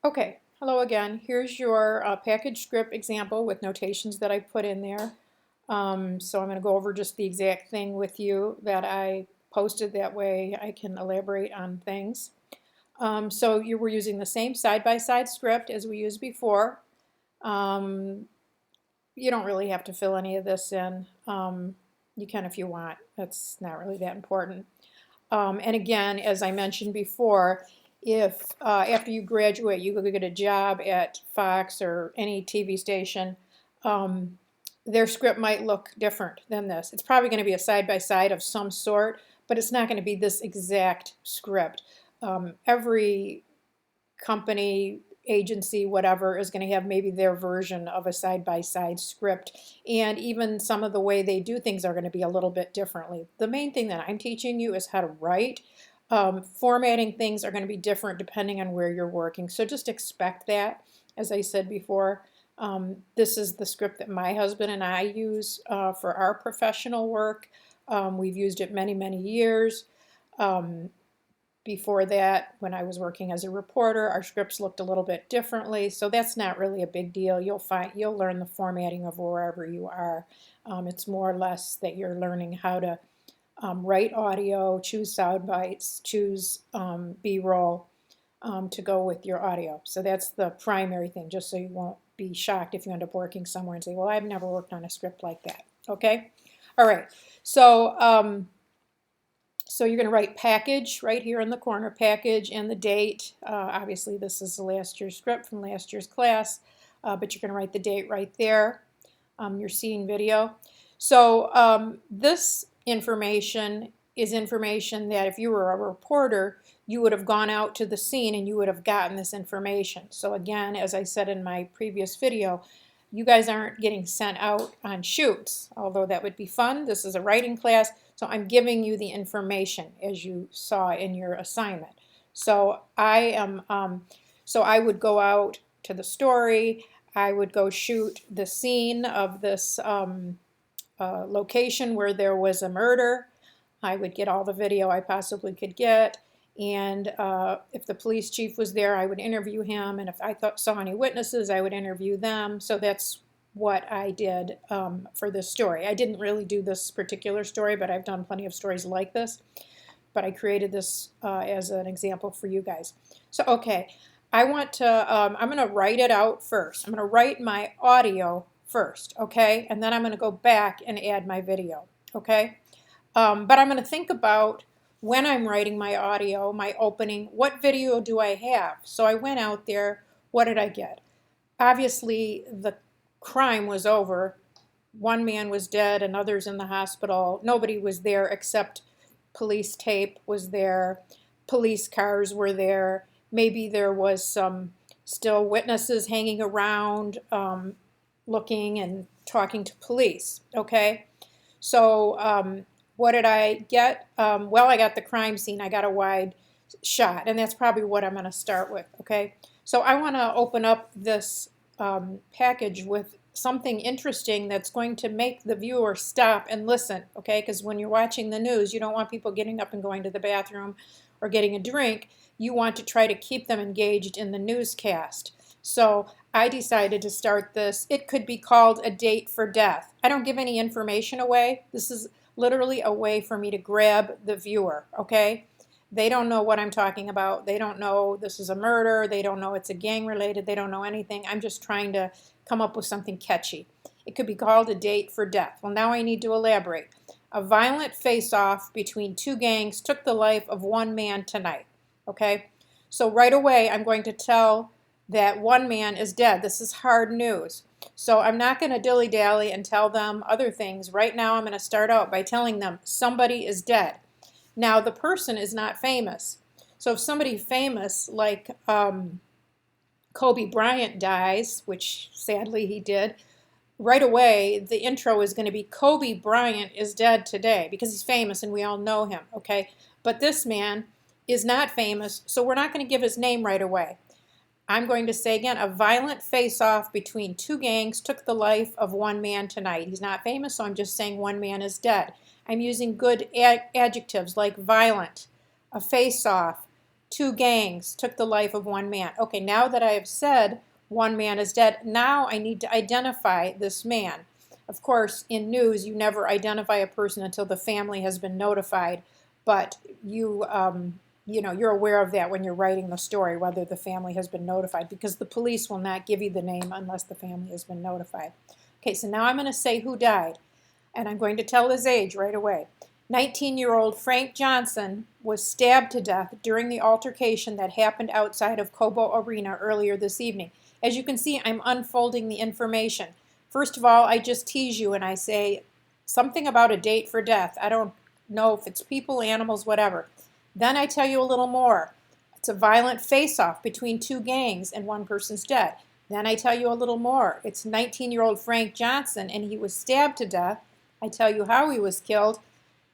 Okay, hello again. Here's your package script example with notations that I put in there. So I'm going to go over just the exact thing with you that I posted. That way I can elaborate on things. So you were using the same side-by-side script as we used before. Um, you don't really have to fill any of this in. You can if you want. That's not really that important. And again, as I mentioned before, if after you graduate you go get a job at Fox or any TV station, um, their script might look different than this. It's probably going to be a side-by-side of some sort, but it's not going to be this exact script. Every company, agency, whatever, is going to have maybe their version of a side-by-side script. And even some of the way they do things are going to be a little bit differently. The main thing that I'm teaching you is how to write. Formatting things are going to be different depending on where you're working. So just expect that. As I said before, this is the script that my husband and I use for our professional work. We've used it many, many years. Before that, when I was working as a reporter, our scripts looked a little bit differently, so that's not really a big deal. You'll learn the formatting of wherever you are. It's more or less that you're learning how to write audio, choose sound bites, choose B-roll to go with your audio. So that's the primary thing, just so you won't be shocked if you end up working somewhere and say, well, I've never worked on a script like that. Okay? All right. So you're going to write package right here in the corner, package and the date. Obviously, this is the last year's script from last year's class, but you're going to write the date right there. You're seeing video. So this information is information that if you were a reporter, you would have gone out to the scene and you would have gotten this information. So again, as I said in my previous video, you guys aren't getting sent out on shoots, although that would be fun. This is a writing class, so I'm giving you the information as you saw in your assignment. So I would go out to the story. I would go shoot the scene of this location where there was a murder. I would get all the video I possibly could get. And if the police chief was there, I would interview him. And if I saw any witnesses, I would interview them. So that's what I did for this story. I didn't really do this particular story, but I've done plenty of stories like this. But I created this as an example for you guys. So, okay, I'm going to write it out first. I'm going to write my audio first, okay? And then I'm going to go back and add my video, okay? But I'm going to think about when I'm writing my audio, my opening, what video do I have? So I went out there, what did I get? Obviously, the crime was over. One man was dead and others in the hospital. Nobody was there except police tape was there. Police cars were there. Maybe there was some still witnesses hanging around looking and talking to police, okay? So what did I get? Well, I got the crime scene. I got a wide shot, and that's probably what I'm going to start with, okay? So I want to open up this package with something interesting that's going to make the viewer stop and listen, okay? Because when you're watching the news, you don't want people getting up and going to the bathroom or getting a drink. You want to try to keep them engaged in the newscast. So I decided to start this. It could be called A Date for Death. I don't give any information away. This is literally a way for me to grab the viewer, okay? They don't know what I'm talking about. They don't know this is a murder. They don't know it's a gang related. They don't know anything. I'm just trying to come up with something catchy. It could be called A Date for Death. Well, now I need to elaborate. A violent face-off between two gangs took the life of one man tonight, okay? So right away, I'm going to tell that one man is dead. This is hard news. So I'm not going to dilly-dally and tell them other things. Right now, I'm going to start out by telling them somebody is dead. Now, the person is not famous. So if somebody famous like Kobe Bryant dies, which sadly he did, right away the intro is going to be Kobe Bryant is dead today because he's famous and we all know him, okay? But this man is not famous, so we're not going to give his name right away. I'm going to say again, a violent face-off between two gangs took the life of one man tonight. He's not famous, so I'm just saying one man is dead. I'm using good adjectives like violent, a face-off, two gangs took the life of one man. Okay, now that I have said one man is dead, now I need to identify this man. Of course, in news, you never identify a person until the family has been notified, but you're aware of that when you're writing the story, whether the family has been notified, because the police will not give you the name unless the family has been notified. Okay, so now I'm going to say who died, and I'm going to tell his age right away. 19-year-old Frank Johnson was stabbed to death during the altercation that happened outside of Cobo Arena earlier this evening. As you can see, I'm unfolding the information. First of all, I just tease you and I say something about a date for death. I don't know if it's people, animals, whatever. Then I tell you a little more. It's a violent face-off between two gangs and one person's dead. Then I tell you a little more. It's 19-year-old Frank Johnson and he was stabbed to death. I tell you how he was killed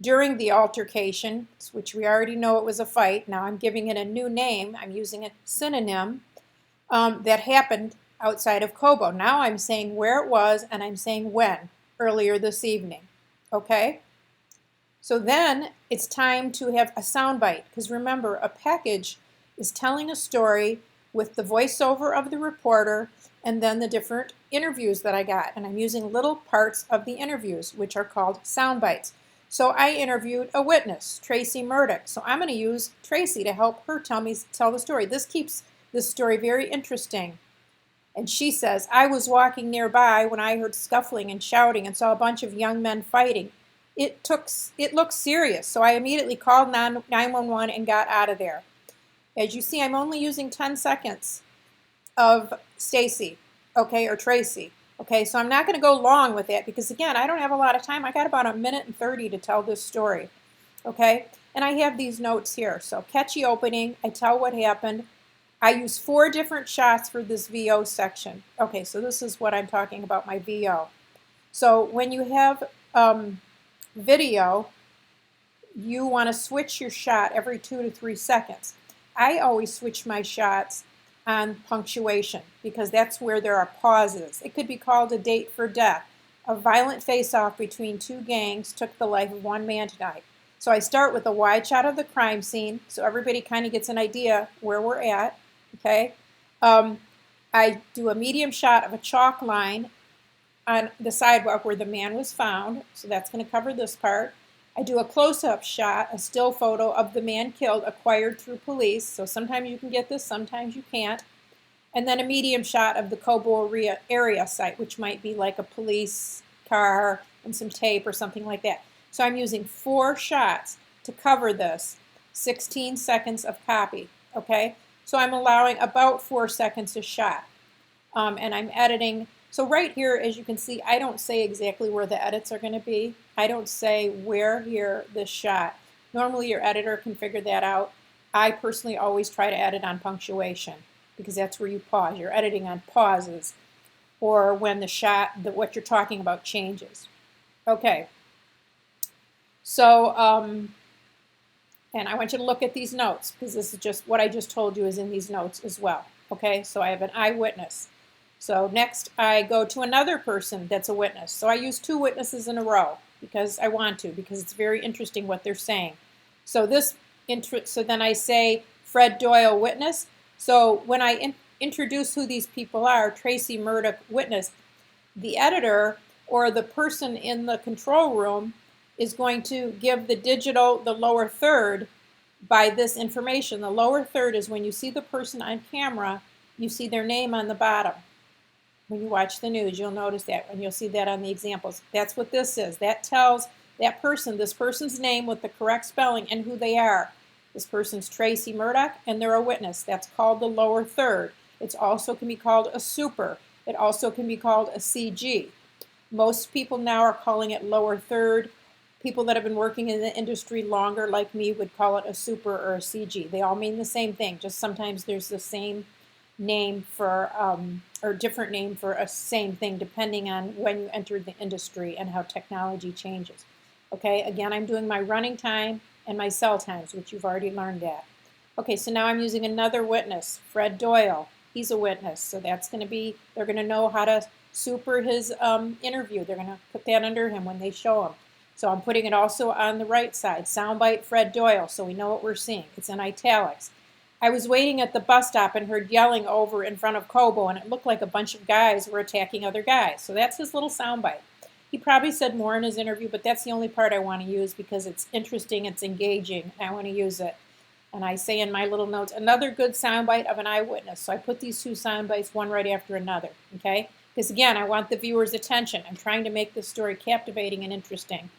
during the altercation, which we already know it was a fight. Now I'm giving it a new name. I'm using a synonym that happened outside of Cobo. Now I'm saying where it was and I'm saying when, earlier this evening. Okay? So then it's time to have a soundbite, because remember, a package is telling a story with the voiceover of the reporter and then the different interviews that I got. And I'm using little parts of the interviews, which are called sound bites. So I interviewed a witness, Tracy Murdoch. So I'm going to use Tracy to help her tell the story. This keeps this story very interesting. And she says, I was walking nearby when I heard scuffling and shouting and saw a bunch of young men fighting. It looked serious, so I immediately called 911 and got out of there. As you see, I'm only using 10 seconds of Stacy, okay, or Tracy. Okay, so I'm not going to go long with that because, again, I don't have a lot of time. I got about 1:30 to tell this story, okay? And I have these notes here. So catchy opening, I tell what happened. I use 4 different shots for this VO section. Okay, so this is what I'm talking about, my VO. So when you have video, you want to switch your shot every 2 to 3 seconds. I always switch my shots on punctuation because that's where there are pauses. It could be called a date for death. A violent face-off between two gangs took the life of one man tonight. So I start with a wide shot of the crime scene so everybody kind of gets an idea where we're at. Okay. I do a medium shot of a chalk line on the sidewalk where the man was found. So that's going to cover this part. I do a close-up shot, a still photo of the man killed acquired through police. So sometimes you can get this, sometimes you can't. And then a medium shot of the Cobo area site, which might be like a police car and some tape or something like that. So I'm using 4 shots to cover this, 16 seconds of copy, okay? So I'm allowing about 4 seconds a shot. And I'm editing. So right here, as you can see, I don't say exactly where the edits are going to be. I don't say where here this shot. Normally your editor can figure that out. I personally always try to edit on punctuation because that's where you pause. You're editing on pauses or when the shot, what you're talking about changes. Okay. So, and I want you to look at these notes because this is just what I just told you is in these notes as well. Okay, so I have an eyewitness. So next I go to another person that's a witness. So I use 2 witnesses in a row because I want to, because it's very interesting what they're saying. So then I say Fred Doyle, witness. So when I introduce who these people are, Tracy Murdoch, witness, the editor or the person in the control room is going to give the lower third by this information. The lower third is when you see the person on camera, you see their name on the bottom. When you watch the news, you'll notice that, and you'll see that on the examples. That's what this is. That tells that person, this person's name with the correct spelling and who they are. This person's Tracy Murdoch, and they're a witness. That's called the lower third. It also can be called a super. It also can be called a CG. Most people now are calling it lower third. People that have been working in the industry longer, like me, would call it a super or a CG. They all mean the same thing, just sometimes there's the same name for, or different name for a same thing depending on when you entered the industry and how technology changes. Okay, again, I'm doing my running time and my cell times, which you've already learned that. Okay, so now I'm using another witness, Fred Doyle. He's a witness, so that's going to be, they're going to know how to super his interview. They're going to put that under him when they show him. So I'm putting it also on the right side, soundbite Fred Doyle, so we know what we're seeing. It's in italics. I was waiting at the bus stop and heard yelling over in front of Kobo, and it looked like a bunch of guys were attacking other guys. So that's his little soundbite. He probably said more in his interview, but that's the only part I want to use because it's interesting, it's engaging, and I want to use it. And I say in my little notes, another good soundbite of an eyewitness. So I put these two soundbites one right after another, okay? Because again, I want the viewer's attention. I'm trying to make this story captivating and interesting.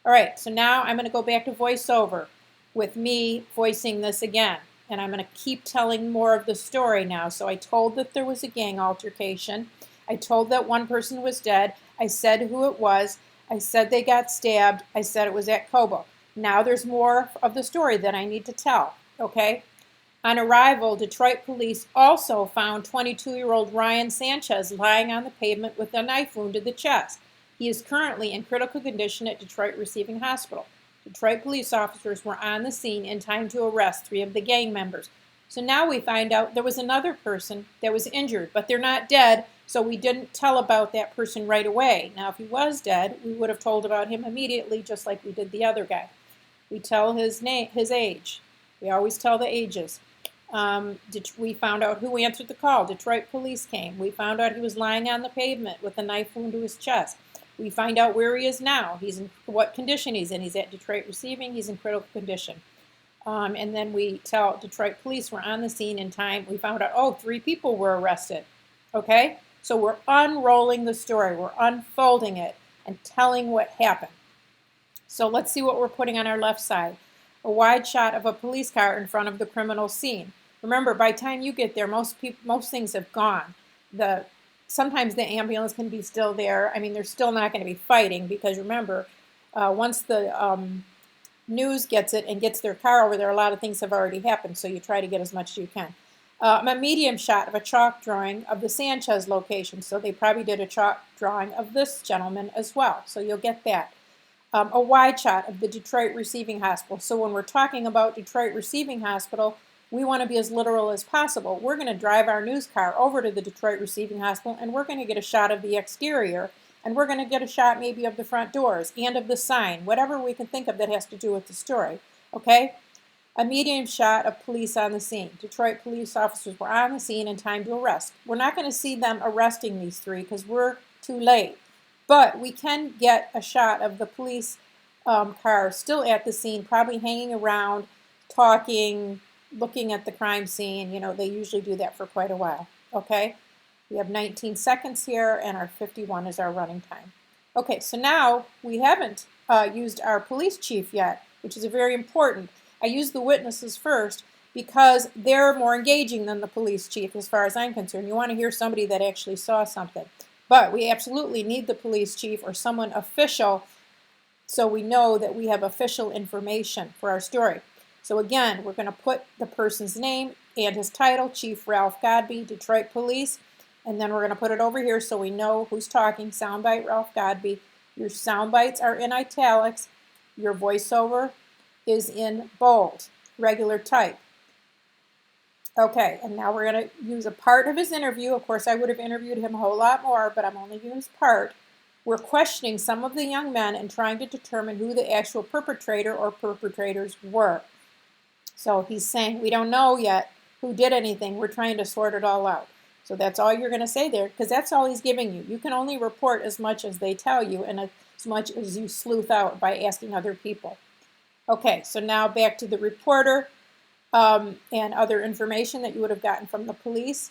All right, so now I'm going to go back to voiceover with me voicing this again. And I'm going to keep telling more of the story now. So I told that there was a gang altercation. I told that one person was dead. I said who it was. I said they got stabbed. I said it was at Kobo. Now there's more of the story that I need to tell, okay? On arrival, Detroit police also found 22-year-old Ryan Sanchez lying on the pavement with a knife wound to the chest. He is currently in critical condition at Detroit Receiving Hospital. Detroit police officers were on the scene in time to arrest 3 of the gang members. So now we find out there was another person that was injured, but they're not dead, so we didn't tell about that person right away. Now, if he was dead, we would have told about him immediately, just like we did the other guy. We tell his name, his age. We always tell the ages. We found out who answered the call. Detroit police came. We found out he was lying on the pavement with a knife wound to his chest. We find out where he is now. He's in what condition he's in. He's at Detroit Receiving. He's in critical condition. And then we tell Detroit police we're on the scene in time. We found out, oh, 3 people were arrested. Okay? So we're unrolling the story. We're unfolding it and telling what happened. So let's see what we're putting on our left side. A wide shot of a police car in front of the criminal scene. Remember, by the time you get there, most things have gone. Sometimes the ambulance can be still there. I mean, they're still not going to be fighting because remember, once the news gets it and gets their car over there, a lot of things have already happened. So you try to get as much as you can. A medium shot of a chalk drawing of the Sanchez location. So they probably did a chalk drawing of this gentleman as well. So you'll get that. A wide shot of the Detroit Receiving Hospital. So when we're talking about Detroit Receiving Hospital, we want to be as literal as possible. We're going to drive our news car over to the Detroit Receiving Hospital, and we're going to get a shot of the exterior, and we're going to get a shot maybe of the front doors and of the sign, whatever we can think of that has to do with the story, okay? A medium shot of police on the scene. Detroit police officers were on the scene in time to arrest. We're not going to see them arresting these 3 because we're too late. But we can get a shot of the police car still at the scene, probably hanging around, talking, looking at the crime scene. You know, they usually do that for quite a while. Okay? We have 19 seconds here, and our 51 is our running time. Okay, so now we haven't used our police chief yet, which is very important. I used the witnesses first because they're more engaging than the police chief as far as I'm concerned. You want to hear somebody that actually saw something. But we absolutely need the police chief or someone official so we know that we have official information for our story. So again, we're going to put the person's name and his title, Chief Ralph Godbey, Detroit Police, and then we're going to put it over here so we know who's talking, soundbite Ralph Godbey. Your soundbites are in italics. Your voiceover is in bold, regular type. Okay, and now we're going to use a part of his interview. Of course, I would have interviewed him a whole lot more, but I'm only using his part. We're questioning some of the young men and trying to determine who the actual perpetrator or perpetrators were. So he's saying, we don't know yet who did anything. We're trying to sort it all out. So that's all you're going to say there, because that's all he's giving you. You can only report as much as they tell you and as much as you sleuth out by asking other people. Okay, so now back to the reporter. And other information that you would have gotten from the police.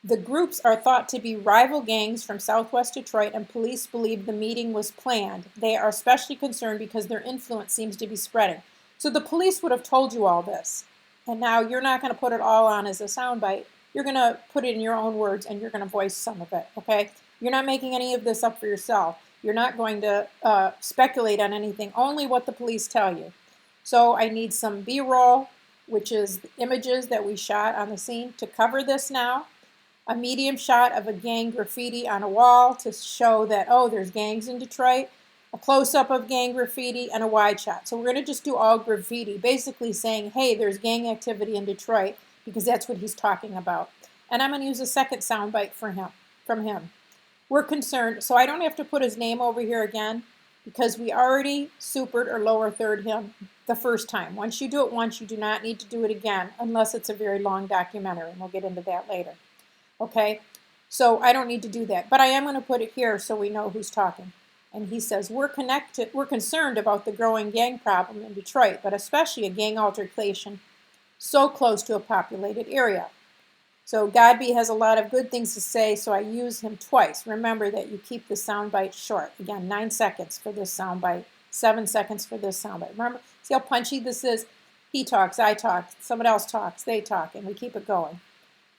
The groups are thought to be rival gangs from Southwest Detroit, and police believe the meeting was planned. They are especially concerned because their influence seems to be spreading. So the police would have told you all this, and now you're not going to put it all on as a soundbite. You're going to put it in your own words, and you're going to voice some of it, okay? You're not making any of this up for yourself. You're not going to speculate on anything, only what the police tell you. So I need some B-roll, which is the images that we shot on the scene to cover this now. A medium shot of a gang graffiti on a wall to show that, oh, there's gangs in Detroit. A close-up of gang graffiti and a wide shot. So we're going to just do all graffiti, basically saying, hey, there's gang activity in Detroit, because that's what he's talking about. And I'm going to use a second soundbite from him. We're concerned, so I don't have to put his name over here again, because we already supered or lower third him the first time. Once you do it once, you do not need to do it again unless it's a very long documentary, and we'll get into that later. Okay, so I don't need to do that, but I am going to put it here so we know who's talking. And he says, we're concerned about the growing gang problem in Detroit, but especially a gang altercation so close to a populated area. So Godby has a lot of good things to say, so I use him twice. Remember that you keep the soundbite short. Again, 9 seconds for this soundbite, 7 seconds for this soundbite. Remember, see how punchy this is? He talks, I talk, someone else talks, they talk, and we keep it going.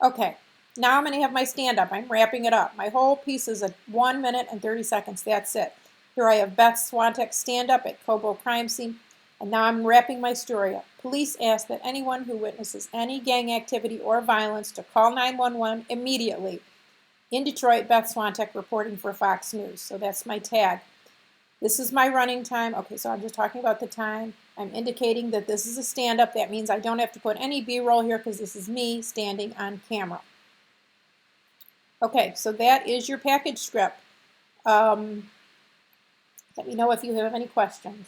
Okay, now I'm going to have my stand-up. I'm wrapping it up. My whole piece is 1 minute and 30 seconds. That's it. Here I have Beth Swantek stand-up at Cobo crime scene. And now I'm wrapping my story up. Police ask that anyone who witnesses any gang activity or violence to call 911 immediately. In Detroit, Beth Swantek reporting for Fox News. So that's my tag. This is my running time. Okay, so I'm just talking about the time. I'm indicating that this is a stand-up. That means I don't have to put any B-roll here because this is me standing on camera. Okay, so that is your package script. Let me know if you have any questions.